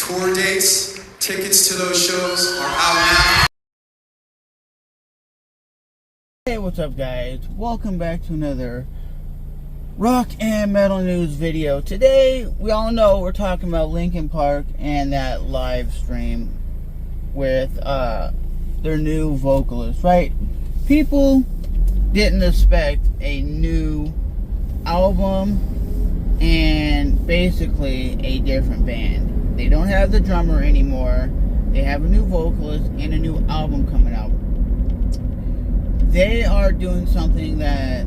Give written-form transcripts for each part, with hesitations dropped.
Tour dates, tickets to those shows are out now. Hey, what's up guys? Welcome back to another rock and metal news video. Today, we all know we're talking about Linkin Park and that live stream with their new vocalist, right? People didn't expect a new album and basically a different band. They don't have the drummer anymore. They have a new vocalist and a new album coming out. They are doing something that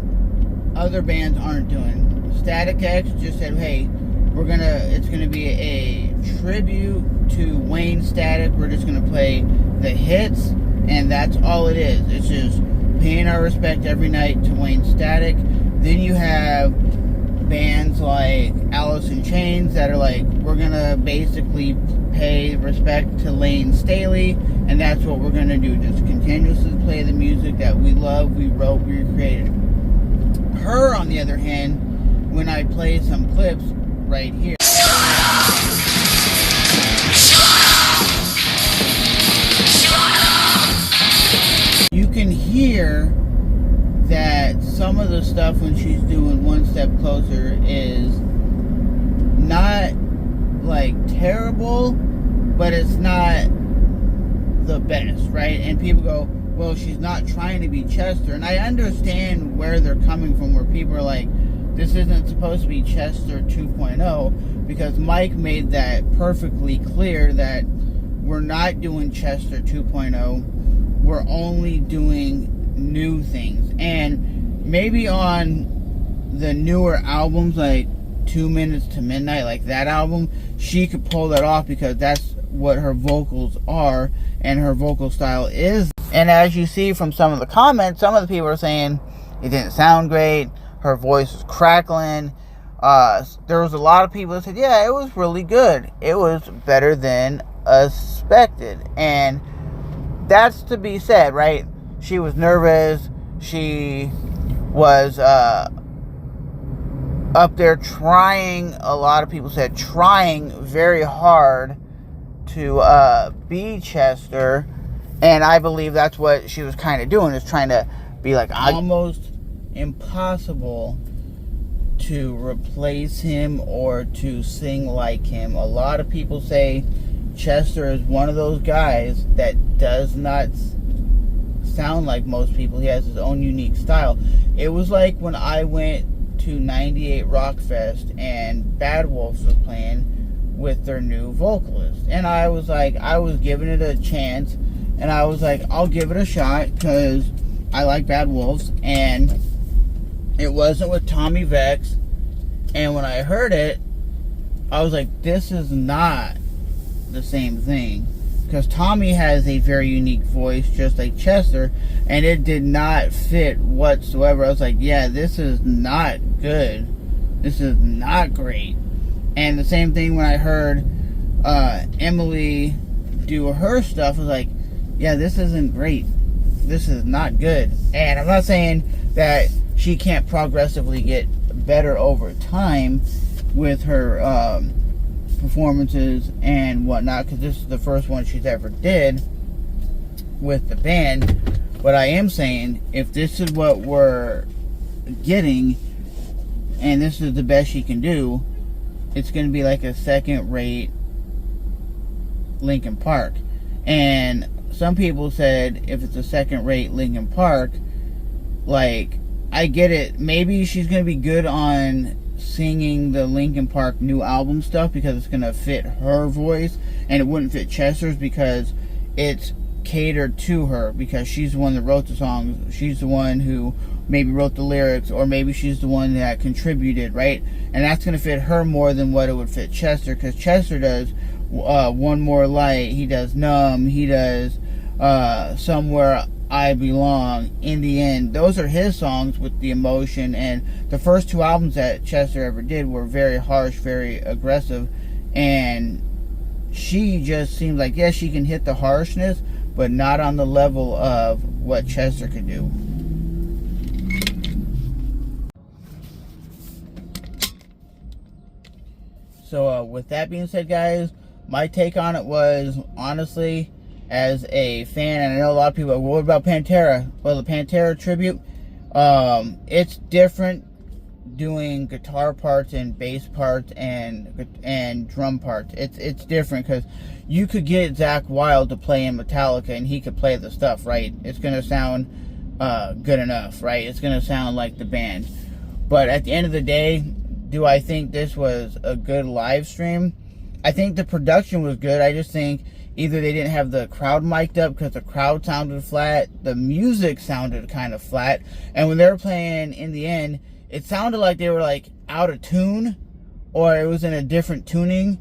other bands aren't doing. Static X just said, hey, it's gonna be a tribute to Wayne Static. We're just gonna play the hits, and that's all it is. It's just paying our respect every night to Wayne Static. Then you have bands like Alice in Chains that are like, we're gonna basically pay respect to Lane Staley, and that's what we're gonna do. Just continuously play the music that we love, we wrote, we created. Her, on the other hand, when I play some clips right here, you can hear that some of the stuff when she's doing One Step Closer is not like terrible, but it's not the best, right? And people go, well, she's not trying to be Chester. And I understand where they're coming from, where people are like, this isn't supposed to be Chester 2.0, because Mike made that perfectly clear that we're not doing Chester 2.0. We're only doing new things. And maybe on the newer albums like 2 Minutes to Midnight, like that album, she could pull that off because that's what her vocals are and her vocal style is. And as you see from some of the comments, some of the people are saying it didn't sound great, her voice was crackling. There was a lot of people that said, yeah, it was really good, it was better than expected. And that's to be said, right? She was nervous. She was up there trying, a lot of people said, trying very hard to be Chester. And I believe that's what she was kind of doing, is trying to be like, almost impossible to replace him or to sing like him. A lot of people say Chester is one of those guys that does not sound like most people. He has his own unique style. It was like when I went to 98 Rockfest and Bad Wolves was playing with their new vocalist, and I was like, I was giving it a chance, and I was like, I'll give it a shot because I like Bad Wolves, and it wasn't with Tommy Vex. And when I heard it, I was like, this is not the same thing, because Tommy has a very unique voice just like Chester, and it did not fit whatsoever. I was like, yeah, this is not good, this is not great. And the same thing when I heard Emily do her stuff, I was like, yeah, this isn't great, this is not good. And I'm not saying that she can't progressively get better over time with her performances and whatnot, because this is the first one she's ever did with the band. But I am saying, if this is what we're getting and this is the best she can do, it's going to be like a second-rate Linkin Park. And some people said, if it's a second-rate Linkin Park, like, I get it, maybe she's going to be good on singing the Linkin Park new album stuff because it's going to fit her voice, and it wouldn't fit Chester's because it's catered to her, because she's the one that wrote the songs, she's the one who maybe wrote the lyrics, or maybe she's the one that contributed, right? And that's going to fit her more than what it would fit Chester, because Chester does One More Light, he does Numb, he does Somewhere I Belong, In the End. Those are his songs with the emotion, and the first two albums that Chester ever did were very harsh, very aggressive, and she just seems like, yes, she can hit the harshness, but not on the level of what Chester could do. So with that being said, guys, My take on it was, honestly, as a fan, and I know a lot of people are, what about Pantera? Well, the Pantera tribute, it's different doing guitar parts and bass parts and drum parts. It's different because you could get Zakk Wylde to play in Metallica and he could play the stuff, right? It's gonna sound good enough, right? It's gonna sound like the band. But at the end of the day, do I think this was a good live stream? I think the production was good. I just think either they didn't have the crowd mic'd up because the crowd sounded flat, the music sounded kind of flat, and when they were playing in the end, it sounded like they were like out of tune, or it was in a different tuning.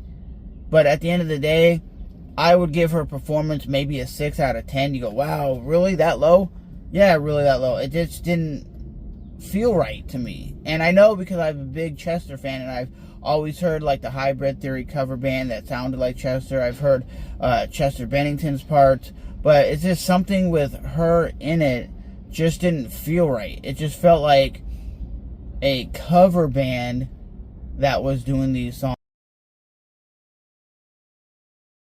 But at the end of the day, I would give her performance maybe a 6 out of 10. You go, wow, really that low? Yeah, really that low. It just didn't feel right to me. And I know because I'm a big Chester fan, and I've always heard like the Hybrid Theory cover band that sounded like Chester. I've heard Chester Bennington's parts, but it's just something with her in it just didn't feel right. It just felt like a cover band that was doing these songs.